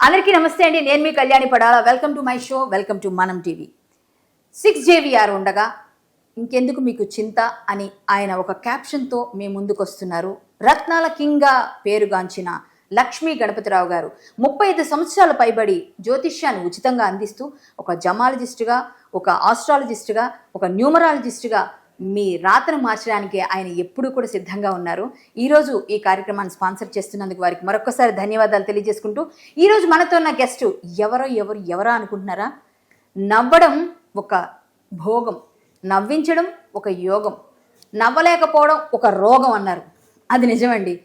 అందరికీ నమస్తే అండి. నేను మీ Kalyani Padala. Welcome to my show, welcome to Manam TV. 6JVR ఉండగా ఇంకెందుకు మీకు చింత అని ఆయన ఒక క్యాప్షన్తో మీ ముందుకు వస్తున్నారు. రత్నాల కింగ్గా పేరుగాంచిన లక్ష్మీ గణపతిరావు గారు 35 సంవత్సరాల పైబడి జ్యోతిష్యాన్ని ఉచితంగా అందిస్తూ ఒక జమాలజిస్టుగా, ఒక ఆస్ట్రాలజిస్టుగా, ఒక న్యూమరాలజిస్టుగా మీ రాతను మార్చడానికి ఆయన ఎప్పుడూ కూడా సిద్ధంగా ఉన్నారు. ఈరోజు ఈ కార్యక్రమాన్ని స్పాన్సర్ చేస్తున్నందుకు వారికి మరొకసారి ధన్యవాదాలు తెలియజేసుకుంటూ, ఈరోజు మనతో ఉన్న గెస్ట్ ఎవరో అనుకుంటున్నారా? నవ్వడం ఒక భోగం, నవ్వించడం ఒక యోగం, నవ్వలేకపోవడం ఒక రోగం అన్నారు. అది నిజమండి.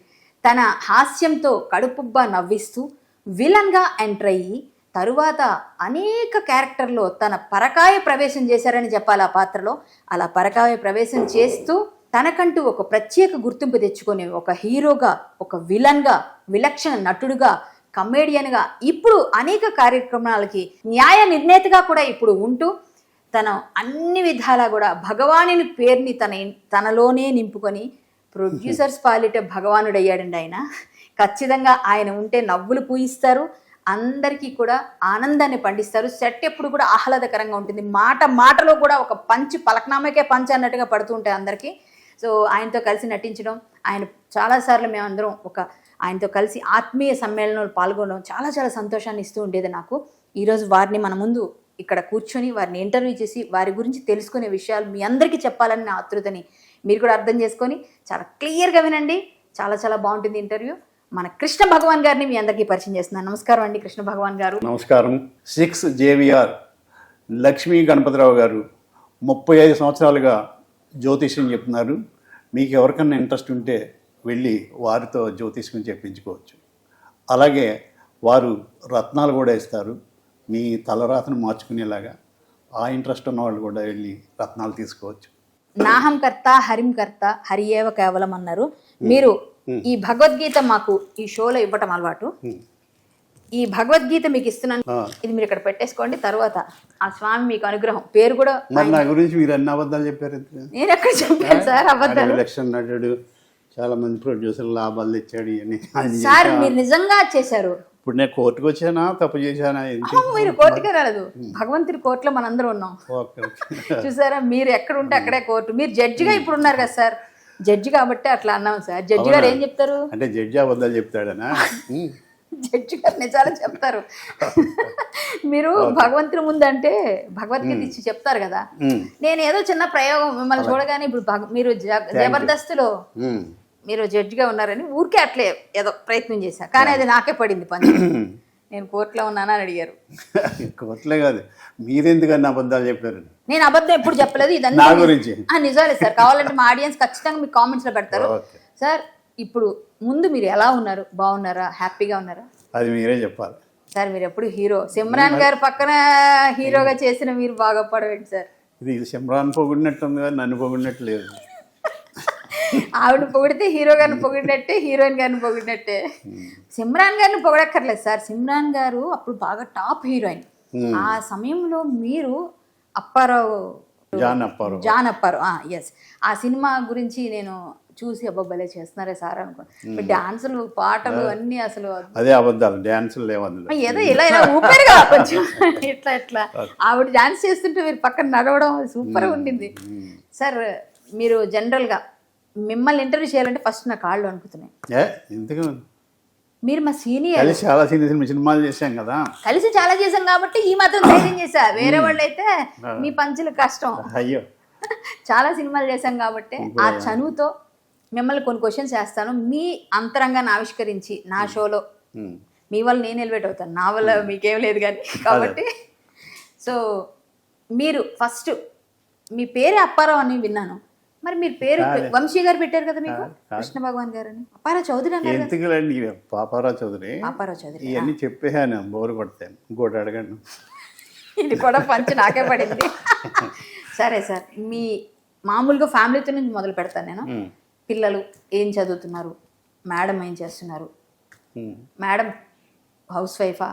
తన హాస్యంతో కడుపుబ్బా నవ్విస్తూ విలన్గా ఎంటర్ అయ్యి తరువాత అనేక క్యారెక్టర్లో తన పరకాయ ప్రవేశం చేశారని చెప్పాలి. ఆ పాత్రలో అలా పరకాయ ప్రవేశం చేస్తూ తనకంటూ ఒక ప్రత్యేక గుర్తింపు తెచ్చుకొని ఒక హీరోగా, ఒక విలన్గా, విలక్షణ నటుడుగా, కమేడియన్గా, ఇప్పుడు అనేక కార్యక్రమాలకి న్యాయ నిర్ణేతగా కూడా ఇప్పుడు ఉంటూ తన అన్ని విధాలా కూడా భగవానుని పేరుని తనలోనే నింపుకొని ప్రొడ్యూసర్స్ పాలిట భగవానుడు అయ్యాడండి ఆయన. ఖచ్చితంగా ఆయన ఉంటే నవ్వులు పూయిస్తారు, అందరికీ కూడా ఆనందాన్ని పండిస్తారు. సెట్ ఎప్పుడు కూడా ఆహ్లాదకరంగా ఉంటుంది. మాటలో కూడా ఒక పంచ్, పలకనామకే పంచ్ అన్నట్టుగా పడుతూ ఉంటాయి అందరికీ. సో ఆయనతో కలిసి నటించడం, ఆయన చాలాసార్లు మేమందరం ఆయనతో కలిసి ఆత్మీయ సమ్మేళనంలో పాల్గొనడం చాలా చాలా సంతోషాన్ని ఇస్తూ ఉండేది నాకు. ఈరోజు వారిని మన ముందు ఇక్కడ కూర్చొని వారిని ఇంటర్వ్యూ చేసి వారి గురించి తెలుసుకునే విషయాలు మీ అందరికీ చెప్పాలని నా ఆతృతని మీరు కూడా అర్థం చేసుకొని చాలా క్లియర్గా వినండి. చాలా చాలా బాగుంటుంది ఇంటర్వ్యూ. మన కృష్ణ భగవాన్ గారిని మీ అందరికీ పరిచయం చేస్తున్నాను. నమస్కారం అండి కృష్ణ భగవాన్ గారు. నమస్కారం. 6JVR లక్ష్మీ గణపతిరావు గారు 35 సంవత్సరాలుగా జ్యోతిష్యం చెప్తున్నారు. మీకు ఎవరికన్నా ఇంట్రెస్ట్ ఉంటే వెళ్ళి వారితో జ్యోతిష్యం చెప్పించుకోవచ్చు. అలాగే వారు రత్నాలు కూడా ఇస్తారు, మీ తలరాతను మార్చుకునేలాగా. ఆ ఇంట్రెస్ట్ ఉన్న వాళ్ళు కూడా వెళ్ళి రత్నాలు తీసుకోవచ్చు. నాహం కర్త హరిం కర్త హరియేవ కేవలం అన్నారు. మీరు ఈ భగవద్గీత మాకు ఈ షోలో ఇవ్వటం అలవాటు. ఈ భగవద్గీత మీకు ఇస్తున్నాను, ఇది మీరు ఇక్కడ పెట్టేసుకోండి. తర్వాత ఆ స్వామి మీకు అనుగ్రహం. పేరు కూడా నా గురించి మీరు అన్ని అబద్ధాలు చెప్పారు. నేను ఎక్కడ చెప్పాను సార్ అబద్ధాలు? ఎలక్షన్ నటుడు, చాలా మంది ప్రొడ్యూసర్ లాభాలు తెచ్చాడు ఇవన్నీ సార్. మీరు నిజంగా చేశారు. ఇప్పుడు నేను కోర్టుకు వచ్చానా, తప్పు చేశానా? మీరు కోర్టుకే రాలేదు, భగవంతుడి కోర్టులో మనందరం ఉన్నాం. చూసారా, మీరు ఎక్కడ ఉంటే అక్కడే కోర్టు. మీరు జడ్జిగా ఇప్పుడు ఉన్నారు కదా సార్, జడ్జి కాబట్టి అట్లా అన్నాం సార్. జడ్జి గారు ఏం చెప్తారు అంటే జడ్జి అబద్ధాలు చెప్తాడనా? జడ్జి గారు నిజాలు చెప్తారు. మీరు భగవంతుని ముందు అంటే భగవద్గీత ఇచ్చి చెప్తారు కదా. నేను ఏదో చిన్న ప్రయోగం మిమ్మల్ని చూడగానే ఇప్పుడు మీరు జబర్దస్త్లో మీరు జడ్జిగా ఉన్నారని ఊరికే అట్లే ఏదో ప్రయత్నం చేశా, కానీ అది నాకే పడింది పని. నేను కోర్టులో ఉన్నానా అని అడిగారు. కోర్టులే కాదు, మీరెందుకన్నా అబద్ధాలు చెప్పారు? నేను అబద్ధం ఎప్పుడు చెప్పలేదు. ఇదన్నీ నా గురించి నిజాలే సార్. కావాలంటే మా ఆడియన్స్ ఖచ్చితంగా మీ కామెంట్స్ లో పెడతారు. సార్ ఇప్పుడు ముందు మీరు ఎలా ఉన్నారు? బాగున్నారా? హ్యాపీగా ఉన్నారా? అది మీరే చెప్పాలి సార్. మీరు ఎప్పుడు హీరో, సిమ్రాన్ గారు పక్కన హీరోగా చేసిన మీరు బాగా పడవేంటి సార్? ఇది సిమ్రాన్ పొగిడినట్టుంది కానీ నన్ను పొగిడినట్టు లేదు. ఆవిడ పొగిడితే హీరో గారిని పొగిడినట్టే, హీరోయిన్ గారిని పొగిడినట్టే. సిమ్రాన్ గారిని పొగడక్కర్లేదు సార్. సిమ్రాన్ గారు అప్పుడు బాగా టాప్ హీరోయిన్. ఆ సమయంలో మీరు జాన్ అప్పారావు ఎస్, ఆ సినిమా గురించి నేను చూసి అబ్బాబ్బలే చేస్తున్నారే సార్ అనుకో. డాన్సులు, పాటలు అన్ని అసలు అదే అబద్ధాలు, డాన్సులు లేవద్దు. ఏదో ఇలా ఊపారుగా కొంచెం ఇట్లా ఆవిడ డాన్స్ చేస్తుంటే మీరు పక్కన నడవడం సూపర్ ఉండింది సార్. మీరు జనరల్గా మిమ్మల్ని ఇంటర్వ్యూ చేయాలంటే ఫస్ట్ నా కాళ్ళు అనుకుతున్నాయి. మీరు మా సీనియర్, చాలా సినిమాలు చేశాం కదా, కలిసి చాలా చేశాం కాబట్టి ఈ మాత్రం ధైర్యం చేశా. వేరే వాళ్ళు అయితే మీ పంచులు కష్టం. అయ్యో, చాలా సినిమాలు చేశాం కాబట్టి ఆ చనువుతో మిమ్మల్ని కొన్ని క్వశ్చన్స్ వేస్తాను. మీ అంతరంగాన్ని ఆవిష్కరించి నా షోలో మీ వల్ల నేను ఎలివేట్ అవుతాను, నా వల్ల మీకేం లేదు కానీ. కాబట్టి సో మీరు ఫస్ట్ మీ పేరే అప్పారావు అని విన్నాను. మరి మీరు పేరు వంశీ గారు పెట్టారు కదా మీకు, కృష్ణ భగవాన్ గారు అని. అప్పారావు చౌదరి అన్నారు. పాపారావు చౌదరి ఇవన్నీ చెప్పేసాను, బోరు కొడతాను. ఇంకోటి అడగండి. ఇది కూడా పంచి నాకే పడింది. సరే సార్, మీ మామూలుగా ఫ్యామిలీతో నుంచి మొదలు పెడతాను నేను. పిల్లలు ఏం చదువుతున్నారు? మేడం ఏం చేస్తున్నారు? మేడం హౌస్ వైఫా?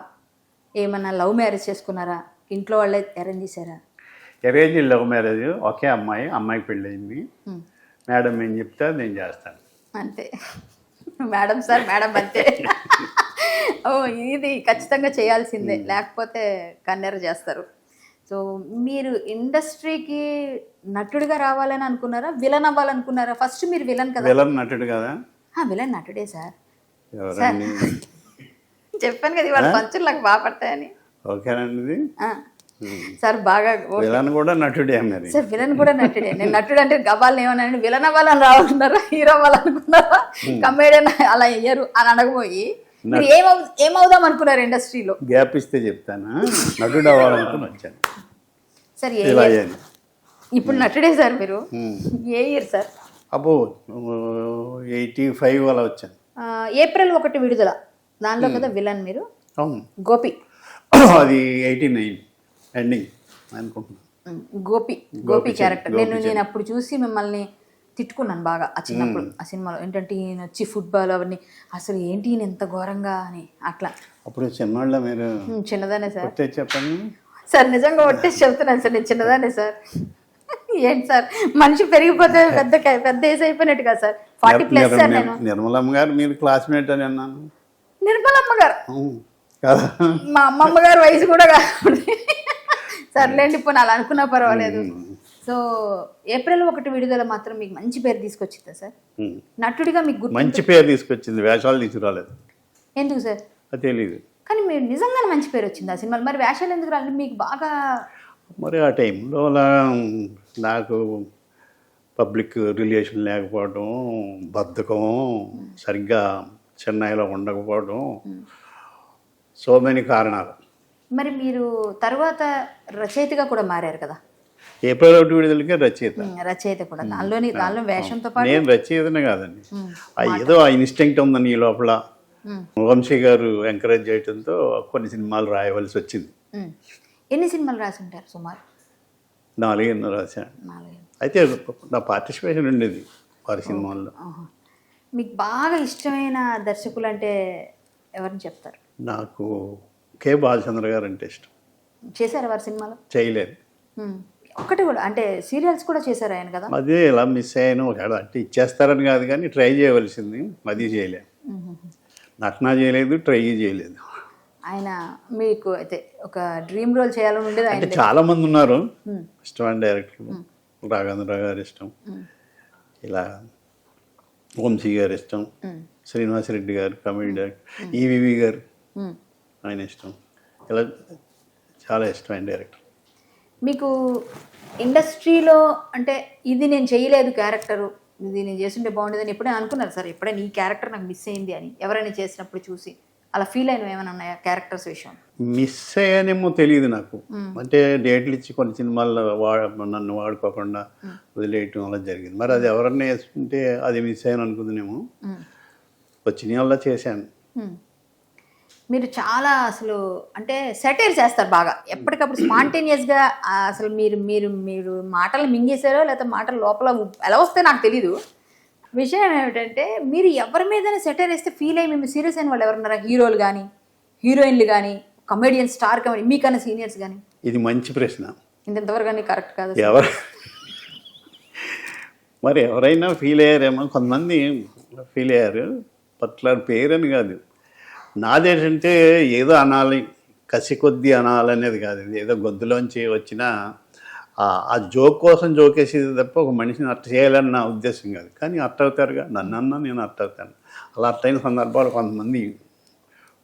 ఏమన్నా లవ్ మ్యారేజ్ చేసుకున్నారా? ఇంట్లో వాళ్ళే అరేంజ్ చేశారా? Arrange love marriage. ఒకే అమ్మాయికి పెళ్ళయింది. మేడం ఏం చెప్తా నేను చేస్తాను అంతే. మేడం సార్, మేడం అంతే. ఓ ఇది ఖచ్చితంగా చేయాల్సిందే, లేకపోతే కన్నెర చేస్తారు. సో మీరు ఇండస్ట్రీకి నటుడిగా రావాలని అనుకున్నారా, విలన్ అవ్వాలనుకున్నారా? ఫస్ట్ మీరు విలన్ కదా. విలన్ నటుడు కదా. విలన్ నటుడే సార్. ఎవరండి? చెప్పాను కదా ఇవాళ పంచులు నాకు బాగా పడతాయని. ఓకేనండి ఇది. సార్ బాగా విలన్ కూడా నటుడే మరి. సార్ విలన్ కూడా నటుడే. నేను నటుడు అంటే గబాల్ని ఏమన్నా విలన్ అవ్వాలని రావాలనుకున్నారా, హీరో అవ్వాలనుకున్నారా, కమేడియన్ అలా అయ్యారు అని అనకపోయి మీరు ఏమవుదాం అనుకున్నారు ఇండస్ట్రీలో? గ్యాప్ ఇస్తే చెప్తానా. నటుడు అవ్వాలనుకుని వచ్చాను సార్. ఇలా అయ్యాను. ఇప్పుడు నటుడే సార్ మీరు. ఏ ఇయర్ సార్? అబ్బో 85 అలా వచ్చాను. ఏప్రిల్ 1 విడుదల, దానిలో కదా విలన్ మీరు. అవును. గోపి. అది 89 ఎండింగ్ అనుకుంటున్నాను. గోపి క్యారెక్టర్. నేను అప్పుడు చూసి మిమ్మల్ని తిట్టుకున్నాను బాగా ఆ చిన్నప్పుడు ఆ సినిమాలో. ఏంటంటే ఈయన వచ్చి ఫుట్బాల్ అవన్నీ అసలు ఏంటి ఈయన ఎంత ఘోరంగా అని అట్లా. అప్పుడు చిన్నవాళ్ళ మీరు? చిన్నదానే సార్. చెప్పండి సార్, నిజంగా ఒట్టేసి చెప్తున్నాను సార్, నేను చిన్నదానే సార్. ఏంటి సార్ మనిషి పెరిగిపోతే పెద్ద ఏజ్ అయిపోయినట్టు కదా సార్. 40+ సార్ నేను. నిర్మలమ్మ గారు మీరు క్లాస్మేట్ అని అన్నాను. నిర్మలమ్మ గారు కదా, మా అమ్మమ్మ గారు వయసు కూడా కాదు. సర్లేండి, ఇప్పుడు అలా అనుకున్నా పర్వాలేదు. సో ఏప్రిల్ 1 విడుదల మాత్రం మీకు మంచి పేరు తీసుకొచ్చిందా సార్? నటుడిగా మీకు మంచి పేరు తీసుకొచ్చింది, వేషాలు తీసుకురాలేదు. ఎందుకు సార్? అది తెలీదు. కానీ మీరు నిజంగానే మంచి పేరు వచ్చింది ఆ సినిమాలో, మరి వేషాలు ఎందుకు రాలేదు మీకు బాగా? మరి ఆ టైంలో నాకు పబ్లిక్ రిలేషన్ లేకపోవడం, బద్ధకం, సరిగ్గా చెన్నైలో ఉండకపోవడం, సో మెనీ కారణాలు. మరి మీరు తర్వాత రచయితగా కూడా మారారు కదా. ఏప్రిల్ 1 విడుదలకే రచయిత కూడా, దానిలో వేషంతో పాటు. నేను రచయితనే కాదండి, ఏదో ఆ ఇన్స్టింక్ట్ ఉందని ఈ లోపల. వంశీ గారు ఎంకరేజ్ చేయడంతో కొన్ని సినిమాలు రాయవలసి వచ్చింది. ఎన్ని సినిమాలు రాసి ఉంటారు సుమారు? 4 రాశాను. అయితే నా పార్టిసిపేషన్ ఉండేది వారి సినిమాల్లో. మీకు బాగా ఇష్టమైన దర్శకులు అంటే ఎవరిని చెప్తారు? నాకు కె బాలచంద్ర గారు అంటే ఇష్టం. చేశారు వారి సినిమాలో? చేయలేదు. ఒకటి కూడా, అంటే సీరియల్స్ కూడా చేశారు ఆయన కదా. అదే ఇలా మిస్ అయ్యాను. అంటే ఇచ్చేస్తారని కాదు కానీ ట్రై చేయవలసింది, అది చేయలేదు. నటన చేయలేదు, ట్రై చేయలేదు. ఆయన మీకు అయితే ఒక డ్రీమ్ రోల్ చేయాలని ఉండేది. అంటే చాలా మంది ఉన్నారు ఇష్టమైన డైరెక్టర్లు. రాఘవేంద్ర గారు ఇష్టం, ఇలా వంశీ గారు ఇష్టం, శ్రీనివాసరెడ్డి గారు కామెడీ డైరెక్టర్, ఈవివి గారు ఆయన ఇష్టం, ఇలా చాలా ఇష్టమైన డైరెక్టర్. మీకు ఇండస్ట్రీలో అంటే ఇది నేను చేయలేదు క్యారెక్టరు, ఇది నేను చేస్తుంటే బాగుండేదని ఎప్పుడైనా అనుకున్నారు సార్? ఎప్పుడైనా ఈ క్యారెక్టర్ నాకు మిస్ అయింది అని ఎవరైనా చేసినప్పుడు చూసి అలా ఫీల్ అయినవి ఏమైనా ఉన్నాయా క్యారెక్టర్స్ విషయం? మిస్ అయ్యానేమో తెలియదు నాకు. అంటే డేట్లు ఇచ్చి కొన్ని సినిమాల్లో నన్ను వాడుకోకుండా వదిలేయటం అలా జరిగింది. మరి అది ఎవరన్నా వేసుకుంటే అది మిస్ అయ్యాను అనుకుందానేమో. వచ్చిన వల్ల చేశాను. మీరు చాలా అసలు అంటే సెటైర్ చేస్తారు బాగా, ఎప్పటికప్పుడు స్పాంటేనియస్గా. అసలు మీరు మీరు మీరు మాటలు మింగేశారో లేకపోతే మాటలు లోపల ఎలా వస్తే నాకు తెలీదు. విషయం ఏమిటంటే మీరు ఎవరి మీదైనా సెటైర్ వేస్తే ఫీల్ అయ్యి మేము సీరియస్ అయిన వాళ్ళు ఎవరున్నారా? హీరోలు కానీ, హీరోయిన్లు కానీ, కమెడియన్, స్టార్ కమెడీ, మీకన్నా సీనియర్స్ కానీ? ఇది మంచి ప్రశ్న. ఇంతవరకు కానీ కరెక్ట్ కాదు. మరి ఎవరైనా ఫీల్ అయ్యారేమో, కొంతమంది ఫీల్ అయ్యారు. పర్టికులర్ పేరని కాదు, నాదేంటంటే ఏదో అనాలి, కసి కొద్దీ అనాలనేది కాదు. ఏదో గొంతులోంచి వచ్చిన ఆ జోక్ కోసం జోకేసేది తప్ప ఒక మనిషిని అట్ట చేయాలని నా ఉద్దేశం కాదు. కానీ అట్ట అవుతారుగా, నన్నన్నా నేను అట్ట అవుతాను. అలా అట్టయిన సందర్భాలు కొంతమంది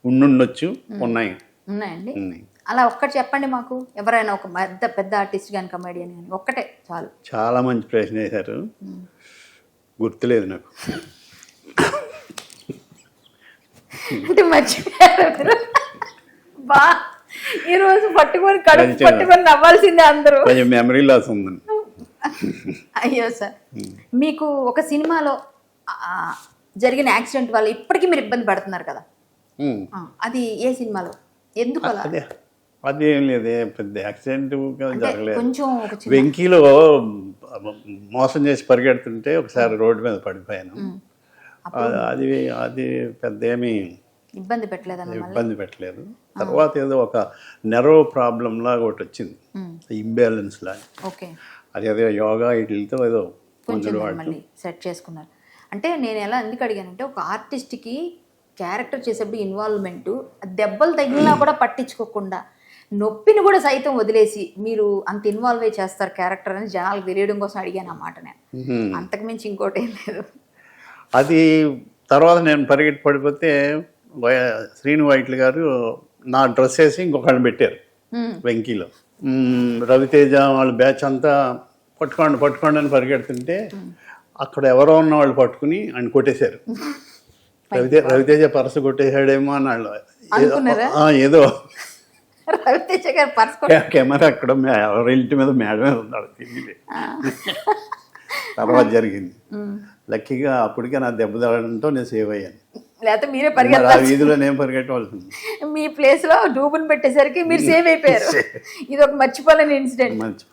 ఉండుండొచ్చు, ఉన్నాయండి. అలా ఒక్కటి చెప్పండి మాకు, ఎవరైనా ఒక పెద్ద ఆర్టిస్ట్ కానీ కమెడియన్ కానీ ఒక్కటే చాలు. చాలా మంచి ప్రశ్న వేశారు, గుర్తులేదు నాకు. అంటే మర్చిపోయారు బా, ఈరోజు పట్టుకొని నవ్వాల్సిందే అందరూ. కొంచెం మెమరీ లాస్ ఉందండి. అయ్యో సార్, మీకు ఒక సినిమాలో జరిగిన యాక్సిడెంట్ వల్ల ఇప్పటికీ మీరు ఇబ్బంది పడుతున్నారు కదా, అది ఏ సినిమాలో, ఎందుకు అలా? అది ఏం లేదే, పెద్ద యాక్సిడెంట్ జరగలేదు. కొంచెం వెంకీలో మోసం చేసి పరిగెడుతుంటే ఒకసారి రోడ్డు మీద పడిపోయాను. అది పెద్ద ఏమీ ఇబ్బంది పెట్టలేదు. తర్వాత ఏదో ఒక నెరో ప్రాబ్లం లాగా ఒకటి వచ్చింది, ఇంబ్యాలెన్స్ లాగా. అది అదే యోగా వీటితో ఏదో కొంచెం సెట్ చేసుకున్నారు. అంటే నేను ఎలా ఎందుకు అడిగానంటే, ఒక ఆర్టిస్ట్కి క్యారెక్టర్ చేసేప్పుడు ఇన్వాల్వ్మెంట్, దెబ్బలు తగిలినా కూడా పట్టించుకోకుండా నొప్పిని కూడా సైతం వదిలేసి మీరు అంత ఇన్వాల్వ్ అయి చేస్తారు క్యారెక్టర్ అని జనాలకు తెలియడం కోసం అడిగాను అన్నమాట నేను. అంతకుమించి ఇంకోటి ఏం లేదు. అది తర్వాత నేను పరిగెట్టి పడిపోతే శ్రీను వైట్ల గారు నా డ్రెస్ వేసి ఇంకొకళ్ళు పెట్టారు వెంకీలో. రవితేజ వాళ్ళ బ్యాచ్ అంతా పట్టుకోండి అని పరిగెడుతుంటే అక్కడ ఎవరో ఉన్న వాళ్ళు పట్టుకుని ఆయన కొట్టేశారు. రవితేజ పర్సు కొట్టేశాడేమో అని వాళ్ళు ఏదో రవితేజ గారు పర్స్ కెమెరా అక్కడ ఎవరి ఇంటి మీద మేడ మీద ఉన్నాడు తిరిగి తర్వాత జరిగింది. లక్కీగా అప్పటికే నా దెబ్బ తగడంతో నేను సేవ్ అయ్యాను. లేకపోతే మీరే ఆ పరిగెత్తాలి. వీధిలో నేను పరిగెట్టవలసింది. మీ ప్లేస్ లో డూబుని పెట్టేసరికి మీరు సేవ్ అయిపోయారు. ఇది ఒక మర్చిపోలేని ఇన్సిడెంట్. మంచి